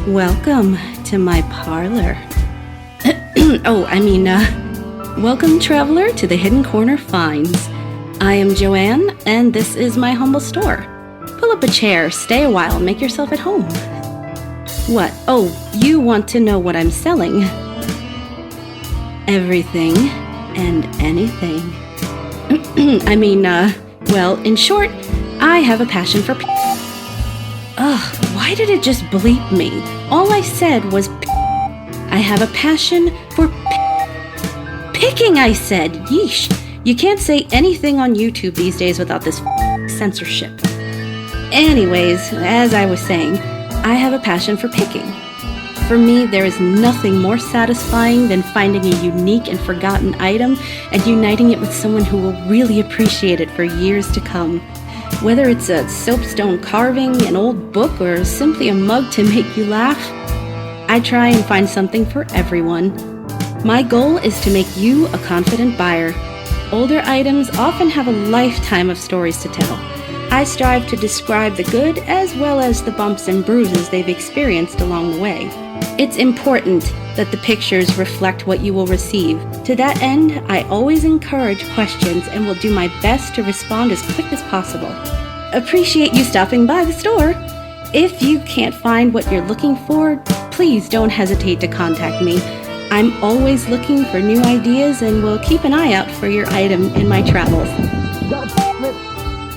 Welcome to my parlor. Welcome, traveler, to the Hidden Corner Finds. I am Joanne, and this is my humble store. Pull up a chair, stay a while, make yourself at home. What? Oh, you want to know what I'm selling? Everything and anything. Well, in short, I have a passion for Ugh, why did it just bleep me? All I said was I have a passion for picking, I said. Yeesh. You can't say anything on YouTube these days without this censorship. Anyways, as I was saying, I have a passion for picking. For me, there is nothing more satisfying than finding a unique and forgotten item and uniting it with someone who will really appreciate it for years to come. Whether it's a soapstone carving, an old book, or simply a mug to make you laugh, I try and find something for everyone. My goal is to make you a confident buyer. Older items often have a lifetime of stories to tell. I strive to describe the good as well as the bumps and bruises they've experienced along the way. It's important that the pictures reflect what you will receive. To that end, I always encourage questions and will do my best to respond as quick as possible. Appreciate you stopping by the store. If you can't find what you're looking for, please don't hesitate to contact me. I'm always looking for new ideas and will keep an eye out for your item in my travels. God damn it!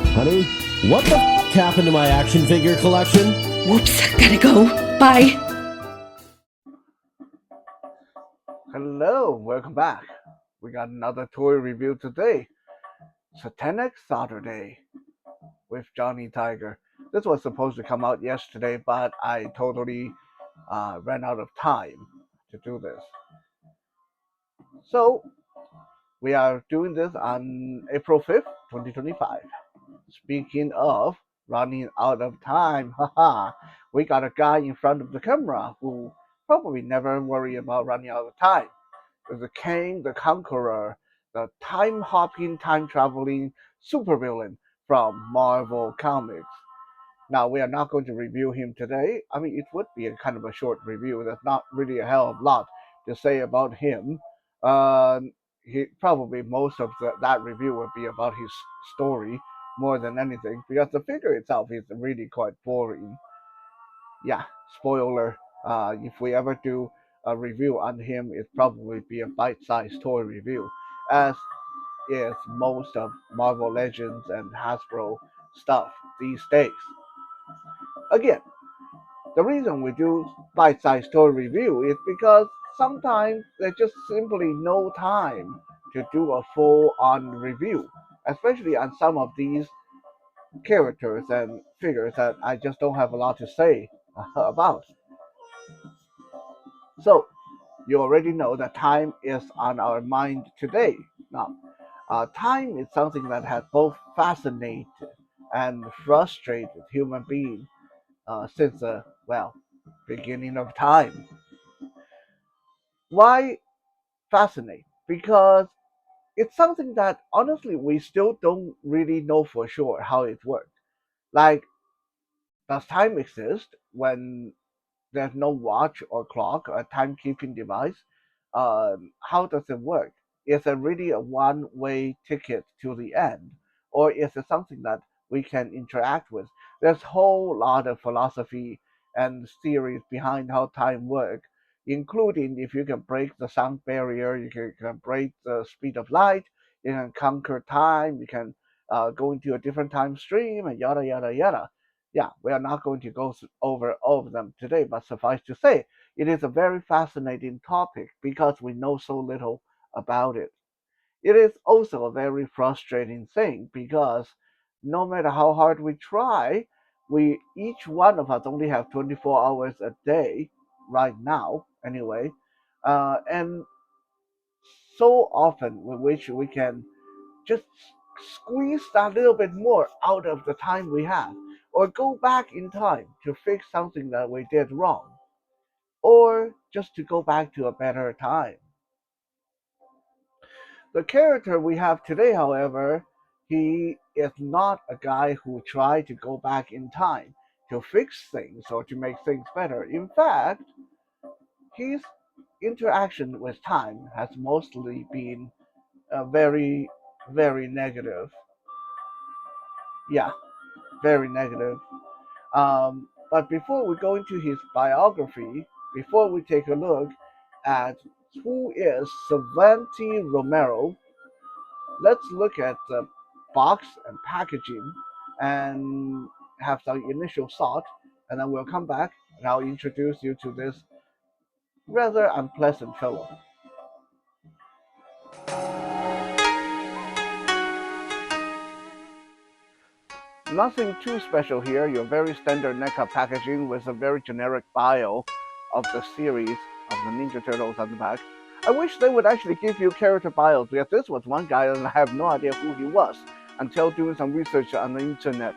Honey, what the f*** happened to my action figure collection? Whoops, gotta go. Bye. Hello, welcome back. We got another toy review today. Satanic Saturday with Johnny Tiger. This was supposed to come out yesterday, but I totally ran out of time to do this. So, we are doing this on April 5th, 2025. Speaking of running out of time, haha, we got a guy in front of the camera who probably never worry about running out of time. There's the King the Conqueror, the time-hopping, time-traveling supervillain from Marvel Comics. Now, we are not going to review him today. I mean, it would be a kind of a short review. There's not really a hell of a lot to say about him. He probably most of that review would be about his story more than anything, because the figure itself is really quite boring. Yeah, spoiler. If we ever do a review on him, it probably be a bite-sized toy review, as is most of Marvel Legends and Hasbro stuff these days. Again, the reason we do bite-sized toy review is because sometimes there's just simply no time to do a full-on review, especially on some of these characters and figures that I just don't have a lot to say about. So, you already know that time is on our mind today. Now, time is something that has both fascinated and frustrated human beings since the, beginning of time. Why fascinate? Because it's something that honestly we still don't really know for sure how it works. Like, does time exist when there's no watch or clock or timekeeping device? How does it work? Is it really a one-way ticket to the end, or is it something that we can interact with? There's a whole lot of philosophy and theories behind how time works, including if you can break the sound barrier, you can break the speed of light, you can conquer time, you can go into a different time stream, and yada yada yada. Yeah, we are not going to go over all of them today, but suffice to say, it is a very fascinating topic because we know so little about it. It is also a very frustrating thing because no matter how hard we try, we each one of us only have 24 hours a day right now, anyway, and so often we wish we can just squeeze that little bit more out of the time we have, or go back in time to fix something that we did wrong, or just to go back to a better time. The character we have today, however, he is not a guy who tried to go back in time to fix things or to make things better. In fact, his interaction with time has mostly been very, very negative. Yeah, very negative. But before we go into his biography, before we take a look at who is Savanti Romero, let's look at the box and packaging and have some initial thought, and then we'll come back and I'll introduce you to this rather unpleasant fellow. Nothing too special here, your very standard Neca packaging with a very generic bio of the series of the Ninja Turtles on the back. I wish they would actually give you character bios because this was one guy and I have no idea who he was until doing some research on the internet.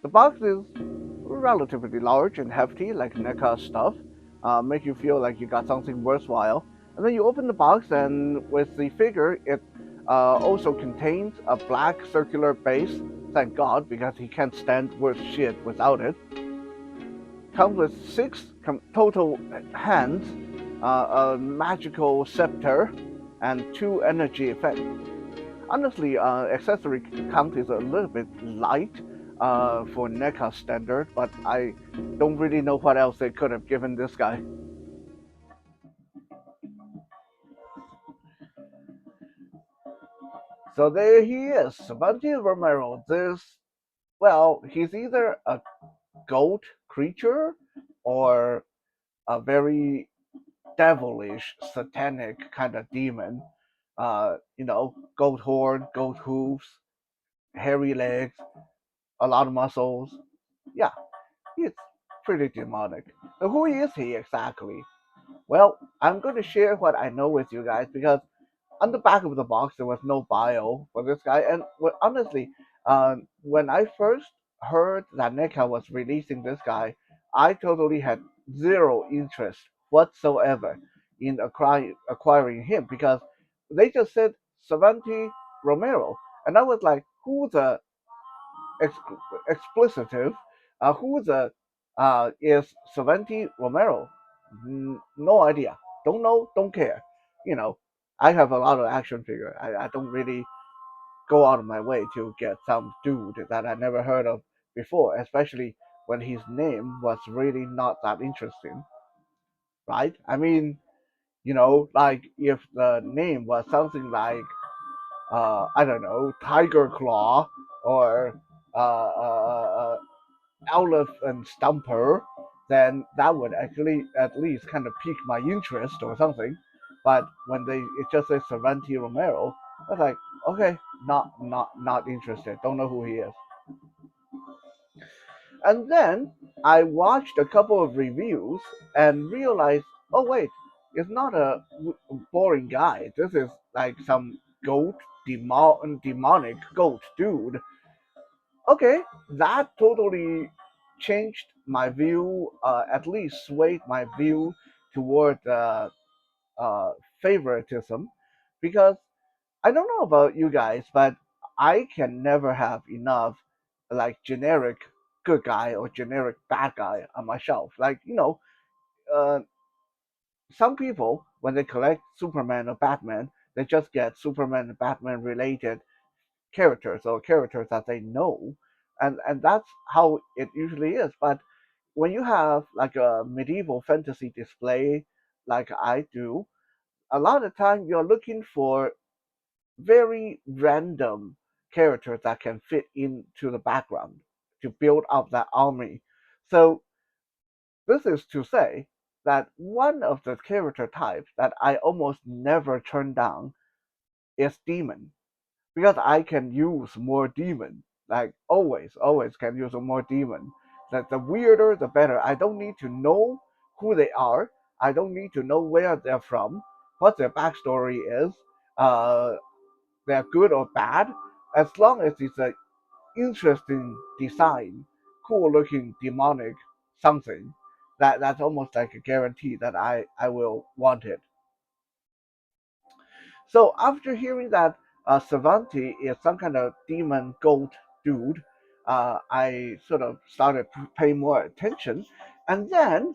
The box is relatively large and hefty, like NECA stuff, make you feel like you got something worthwhile. And then you open the box, and with the figure, it also contains a black circular base. Thank God, because he can't stand worth shit without it. Comes with six total hands, a magical scepter, and two energy effects. Honestly, accessory count is a little bit light for NECA standard, but I don't really know what else they could have given this guy. So there he is, Savanti Romero. He's either a goat creature or a very devilish, satanic kind of demon. Goat horn, goat hooves, hairy legs, a lot of muscles. Yeah, he's pretty demonic. So who is he exactly? Well, I'm going to share what I know with you guys because on the back of the box there was no bio for this guy, and honestly, when I first heard that NECA was releasing this guy, I totally had zero interest whatsoever in acquiring him because they just said Savanti Romero, and I was like, who the explicitive, who the is Savanti Romero? No idea. Don't know. Don't care. You know, I have a lot of action figure. I don't really go out of my way to get some dude that I never heard of before, especially when his name was really not that interesting, right? I mean, like if the name was something like I don't know, Tiger Claw or Owleth and Stumper, then that would actually at least kind of pique my interest or something. But when it just says Savanti Romero, I was like, okay, not interested. Don't know who he is. And then I watched a couple of reviews and realized, oh wait, it's not a boring guy. This is like some demonic goat dude. Okay, that totally changed my view, at least swayed my view toward uh, favoritism, because I don't know about you guys, but I can never have enough like generic good guy or generic bad guy on my shelf. Like, uh, some people, when they collect Superman or Batman, they just get Superman and Batman related characters or characters that they know, and that's how it usually is. But when you have like a medieval fantasy display like I do, a lot of time you're looking for very random characters that can fit into the background to build up that army. So this is to say that one of the character types that I almost never turn down is demon, because I can use more demon. Like always can use more demon. That the weirder the better. I don't need to know who they are. I don't need to know where they're from, what their backstory is, uh, they're good or bad. As long as it's an interesting design, cool looking demonic something, that's almost like a guarantee that I will want it. So after hearing that Savanti is some kind of demon goat dude, I sort of started paying more attention. And then,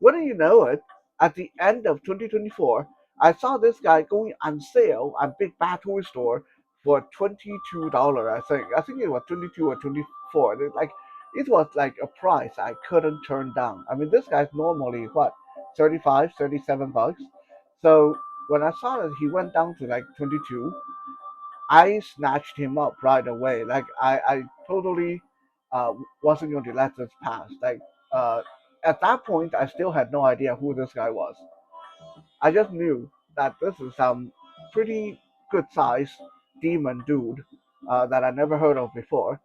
wouldn't you know it, at the end of 2024, I saw this guy going on sale at Big Bad Toy Store for $22. I think it was 22 or 24. It was like a price I couldn't turn down. I mean, this guy's normally what, 35, 37 bucks. So when I saw that he went down to like 22, I snatched him up right away. Like I totally wasn't going to let this pass. Uh, at that point, I still had no idea who this guy was. I just knew that this is some pretty good size demon dude that I never heard of before.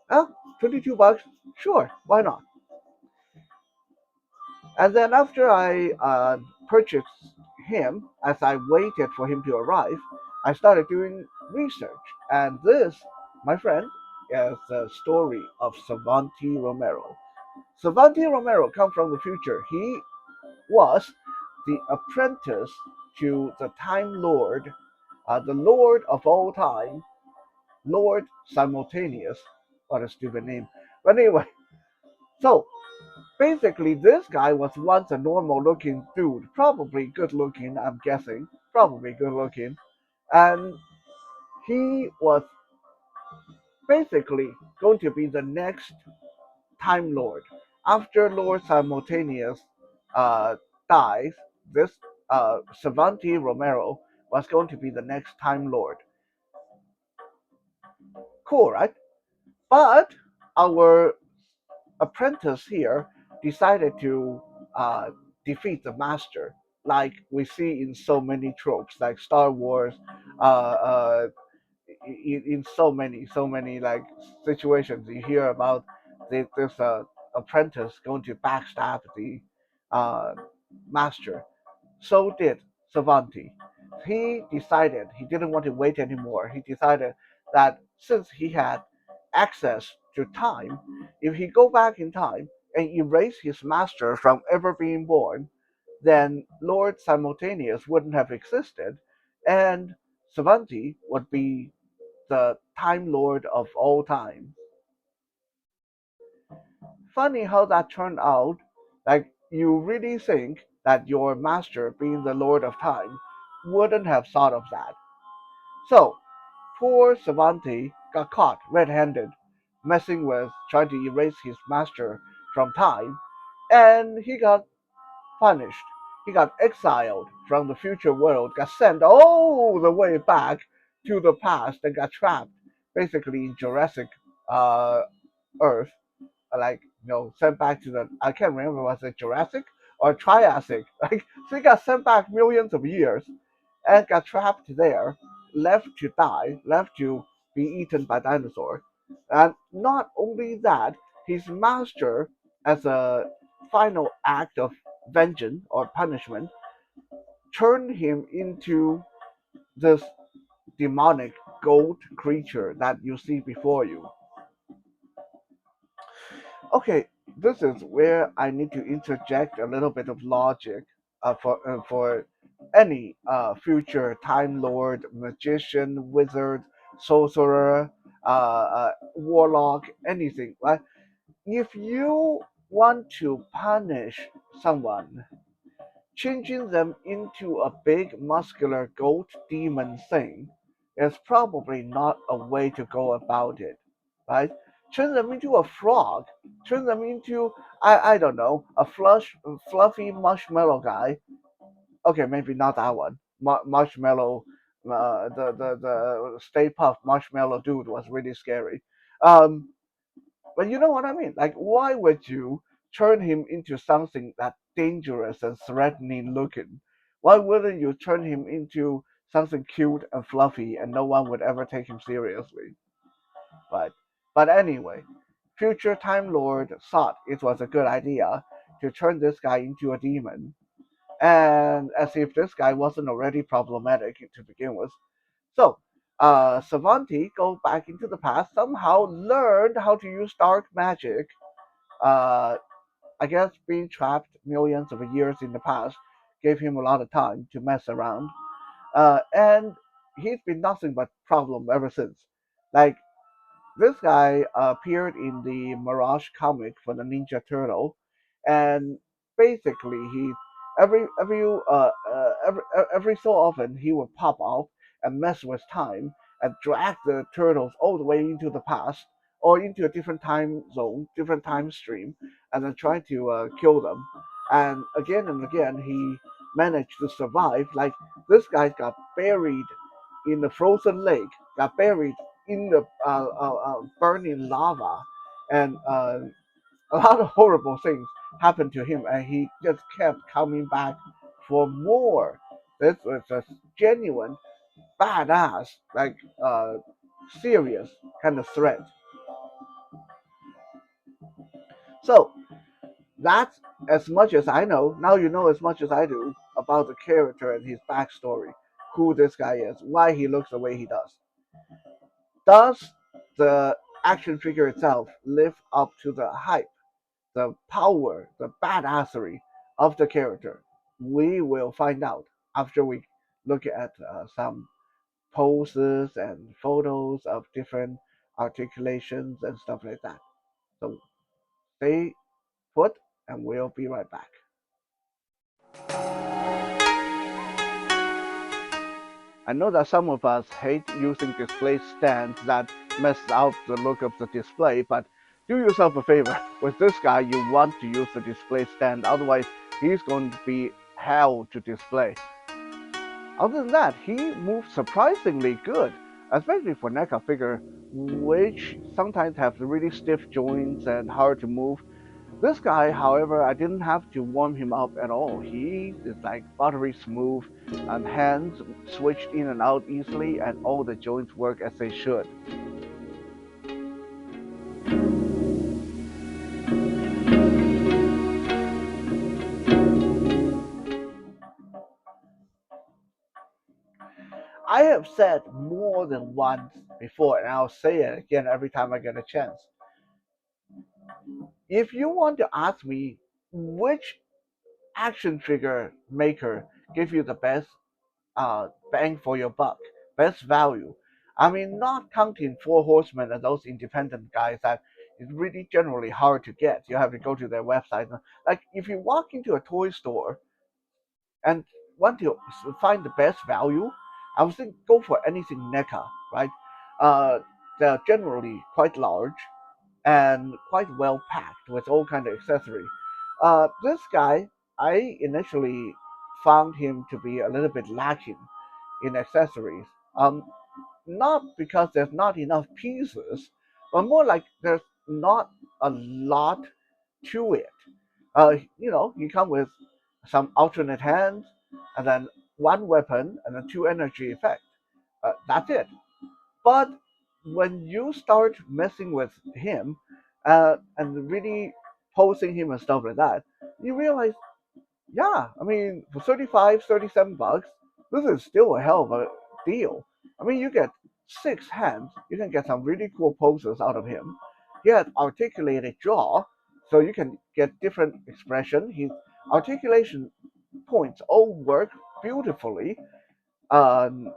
Oh, 22 bucks? Sure, why not? And then after I purchased him, as I waited for him to arrive, I started doing research. And this, my friend, is the story of Savanti Romero. Savanti Romero comes from the future. He was the apprentice to the Time Lord, the Lord of all time, Lord Simultaneous. What a stupid name. But anyway, so basically, this guy was once a normal looking dude, probably good looking, I'm guessing, probably good looking. And he was basically going to be the next Time Lord. After Lord Simultaneous uh, dies, this Savanti Romero was going to be the next Time Lord. Cool, right? But our apprentice here decided to defeat the master, like we see in so many tropes, like Star Wars, uh, in so many like situations you hear about this apprentice going to backstab the uh, master. So did Savanti. He decided he didn't want to wait anymore. He decided that since he had access to time, if he go back in time and erase his master from ever being born, then Lord Simultaneous wouldn't have existed, and Savanti would be the Time Lord of all time. Funny how that turned out. Like, you really think that your master, being the Lord of Time, wouldn't have thought of that. So, poor Savanti got caught red handed, messing with trying to erase his master from time, and he got punished. He got exiled from the future world, got sent all the way back to the past, and got trapped basically in Jurassic uh, Earth, sent back to the, I can't remember, was it Jurassic or Triassic? Like, so he got sent back millions of years and got trapped there, left to die, left to be eaten by dinosaurs. And not only that, his master, as a final act of vengeance or punishment, turned him into this demonic goat creature that you see before you. Okay, this is where I need to interject a little bit of logic for any future Time Lord, magician, wizard, sorcerer, warlock, anything. Right? If you want to punish someone, changing them into a big muscular goat demon thing is probably not a way to go about it, right? Turn them into a frog, turn them into, I don't know, a fluffy marshmallow guy. Okay, maybe not that one. Marshmallow, the Stay Puft Marshmallow dude was really scary. Um, but you know what I mean? Like, why would you turn him into something that dangerous and threatening looking? Why wouldn't you turn him into something cute and fluffy and no one would ever take him seriously? But but anyway, future Time Lord thought it was a good idea to turn this guy into a demon. And as if this guy wasn't already problematic to begin with. So, Savanti go back into the past, somehow learned how to use dark magic. Uh, I guess being trapped millions of years in the past gave him a lot of time to mess around. And he's been nothing but problem ever since. Like, This guy appeared in the Mirage comic for the Ninja Turtle, and basically he every so often he would pop out and mess with time and drag the turtles all the way into the past or into a different time zone, different time stream, and then try to kill them. And again, he managed to survive. Like this guy got buried in the frozen lake, got buried in the burning lava, and a lot of horrible things happened to him, and he just kept coming back for more. This was a genuine, badass, like serious kind of threat. So that's as much as I know. Now you know as much as I do about the character and his backstory, who this guy is, why he looks the way he does. Does the action figure itself live up to the hype, the power, the badassery of the character? We will find out after we look at some poses and photos of different articulations and stuff like that. So stay put, and we'll be right back. I know that some of us hate using display stands that mess out the look of the display, but do yourself a favor. With this guy, you want to use the display stand, otherwise he's going to be hell to display. Other than that, he moves surprisingly good, especially for Neca figure, which sometimes have really stiff joints and hard to move. This guy, however, I didn't have to warm him up at all. He is like buttery smooth, and hands switched in and out easily, and all the joints work as they should. I have said more than once before, and I'll say it again every time I get a chance. If you want to ask me which action figure maker give you the best bang for your buck, best value. I mean, not counting Four Horsemen and those independent guys that is really generally hard to get. You have to go to their website. Like if you walk into a toy store and want to find the best value, I would think go for anything NECA, right? Uh, they're generally quite large and quite well packed with all kind of accessories. This guy, I initially found him to be a little bit lacking in accessories. Not because there's not enough pieces, but more like there's not a lot to it. You come with some alternate hands, and then one weapon, and then two energy effects. That's it. But when you start messing with him and really posing him and stuff like that, you realize, yeah, I mean, for 35, 37 bucks, this is still a hell of a deal. I mean, you get six hands, you can get some really cool poses out of him. He has articulated jaw, so you can get different expression. His articulation points all work beautifully. Um,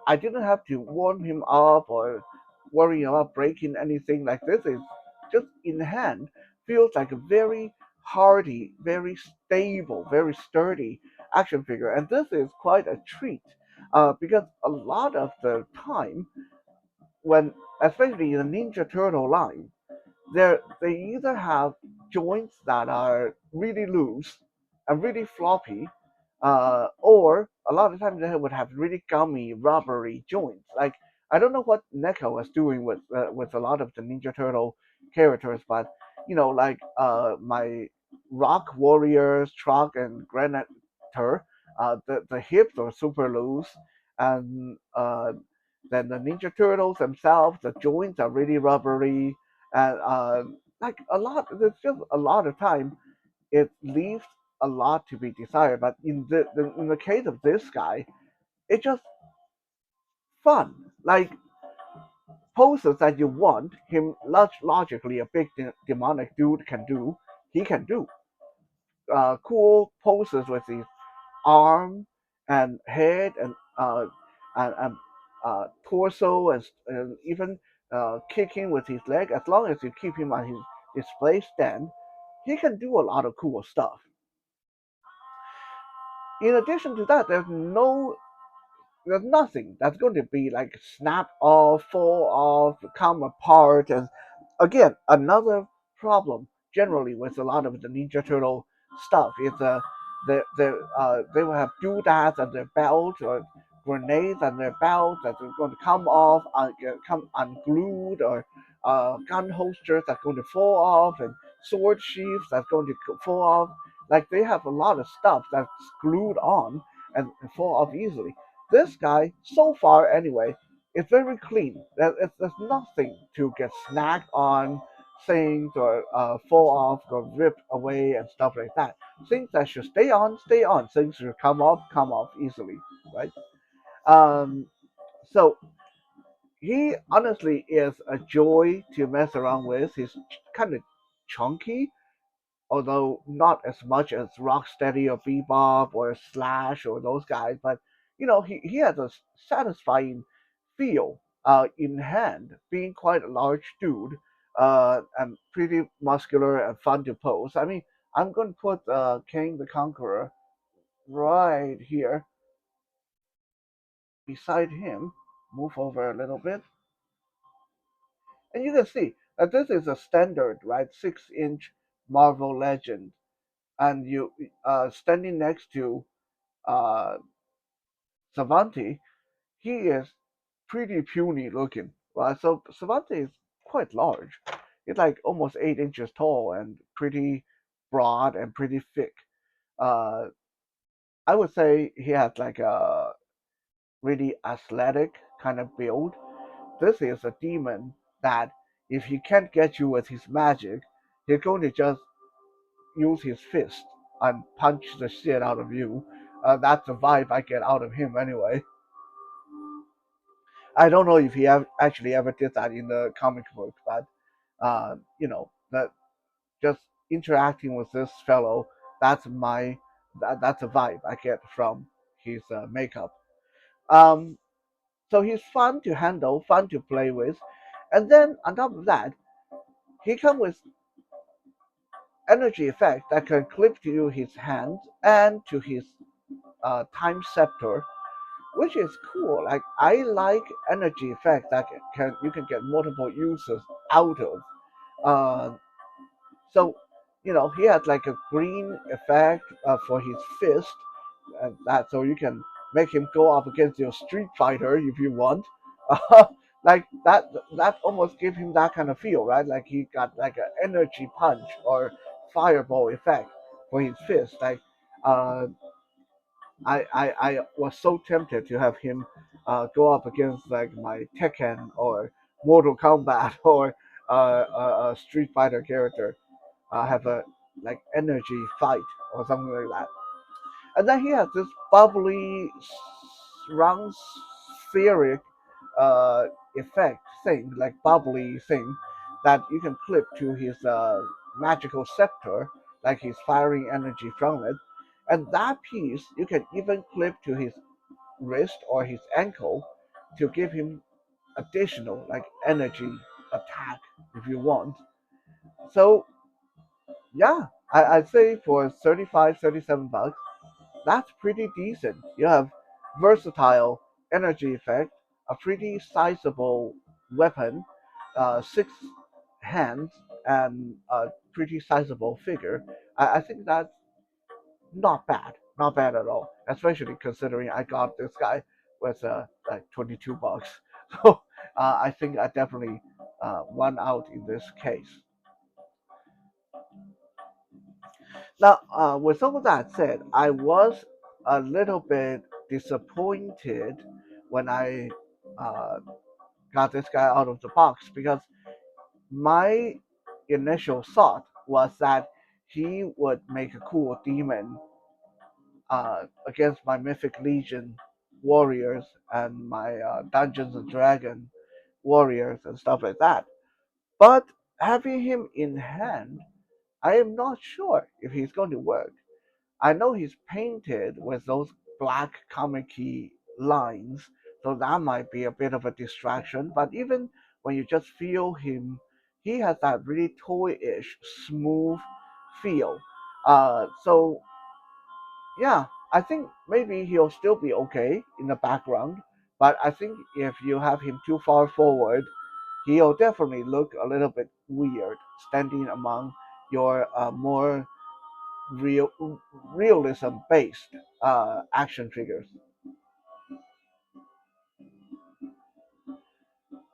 I didn't have to warm him up or worry about breaking anything like this. Is just in hand. Feels like a very hardy, very stable, very sturdy action figure, and this is quite a treat. Because a lot of the time, when especially in the Ninja Turtle line, they either have joints that are really loose and really floppy, or a lot of times they would have really gummy, rubbery joints. Like I don't know what Neca was doing with a lot of the Ninja Turtle characters, but like my Rock Warriors, Truck, and Granitor, the hips are super loose, and then the Ninja Turtles themselves, the joints are really rubbery, and like a lot. There's just a lot of time. It leaves a lot to be desired. But in the case of this guy, it's just fun. Like poses that you want him logically a big demonic dude can do. He can do cool poses with his arm and head and torso and even kick him with his leg. As long as you keep him on his display stand, he can do a lot of cool stuff. In addition to that, there's nothing that's going to be like snap off, fall off, come apart. And again, another problem generally with a lot of the Ninja Turtle stuff is they will have doodads at their belt or grenades at their belt that are going to come off, come unglued, or gun holsters that's going to fall off, and sword sheaths that's going to fall off. Like they have a lot of stuff that's glued on and fall off easily. This guy, so far anyway, is very clean. There's nothing to get snagged on, things or fall off or ripped away and stuff like that. Things that should stay on, stay on. Things should come off easily, right? Um, so he honestly is a joy to mess around with. He's kind of chunky, although not as much as Rocksteady or Bebop or Slash or those guys, but he has a satisfying feel in hand, being quite a large dude and pretty muscular and fun to pose. I mean, I'm going to put King the Conqueror right here beside him, move over a little bit, and you can see that this is a standard, right? 6-inch Marvel Legend, and you standing next to uh, Savanti, he is pretty puny looking. Right? So Savanti is quite large. It's like almost 8 inches tall and pretty broad and pretty thick. Uh, I would say he has like a really athletic kind of build. This is a demon that if he can't get you with his magic, he's going to just use his fist and punch the shit out of you. That's the vibe I get out of him anyway. I don't know if he actually ever did that in the comic book, but that just interacting with this fellow, that's that's a vibe I get from his makeup. Um, so he's fun to handle, fun to play with, and then on top of that, he comes with energy effect that can clip to his hands and to his Time Scepter, which is cool. Like I like energy effect that can you can get multiple uses out of. Uh, so he has like a green effect for his fist, and that so you can make him go up against your Street Fighter if you want. Like that almost give him that kind of feel, right? Like he got like an energy punch or fireball effect for his fist. Like uh, I was so tempted to have him go up against like my Tekken or Mortal Kombat or a Street Fighter character, have a like energy fight or something like that. And then he has this bubbly, round spheric effect thing, like bubbly thing, that you can clip to his magical scepter, like he's firing energy from it. And that piece you can even clip to his wrist or his ankle to give him additional like energy attack if you want. So yeah, I'd say for 35, 37 bucks, that's pretty decent. You have versatile energy effect, a pretty sizable weapon, 6 hands, and a pretty sizable figure. I think that's not bad at all. Especially considering I got this guy with like 22 bucks. So I think I definitely won out in this case. Now, with all that said, I was a little bit disappointed when I uh, got this guy out of the box because my initial thought was that he would make a cool demon against my Mythic Legion warriors and my Dungeons and Dragon warriors and stuff like that. But having him in hand, I am not sure if he's going to work. I know he's painted with those black comic lines, so that might be a bit of a distraction. But even when you just feel him, he has that really toy-ish, smooth feel. So yeah, I think maybe he'll still be okay in the background, but I think if you have him too far forward, he'll definitely look a little bit weird standing among your more real realism based action figures.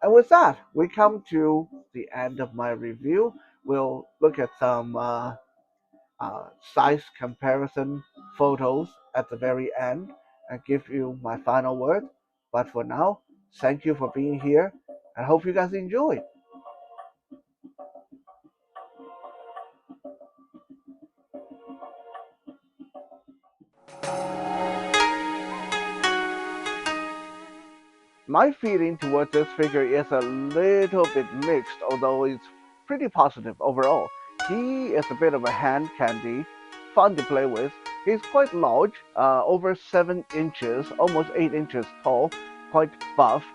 And with that, we come to the end of my review. We'll look at some size comparison photos at the very end and give you my final word. But for now, thank you for being here and hope you guys enjoy. My feeling towards this figure is a little bit mixed, although it's pretty positive overall. He is a bit of a hand candy, fun to play with. He's quite large, over 7 inches, almost 8 inches tall, quite buff,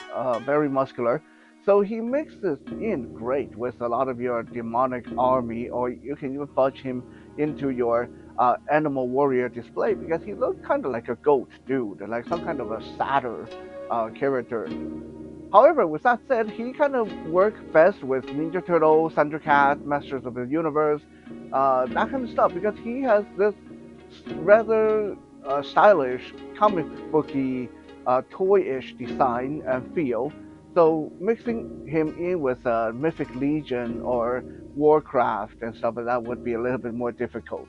very muscular. So he mixes in great with a lot of your demonic army, or you can even fudge him into your animal warrior display because he looks kind of like a goat dude, like some kind of a satyr character. However, with that said, he kind of works best with Ninja Turtles, Thundercats, Masters of the Universe, that kind of stuff, because he has this rather stylish, comic booky, toy-ish design and feel. So mixing him in with Mythic Legion or Warcraft and stuff like that would be a little bit more difficult.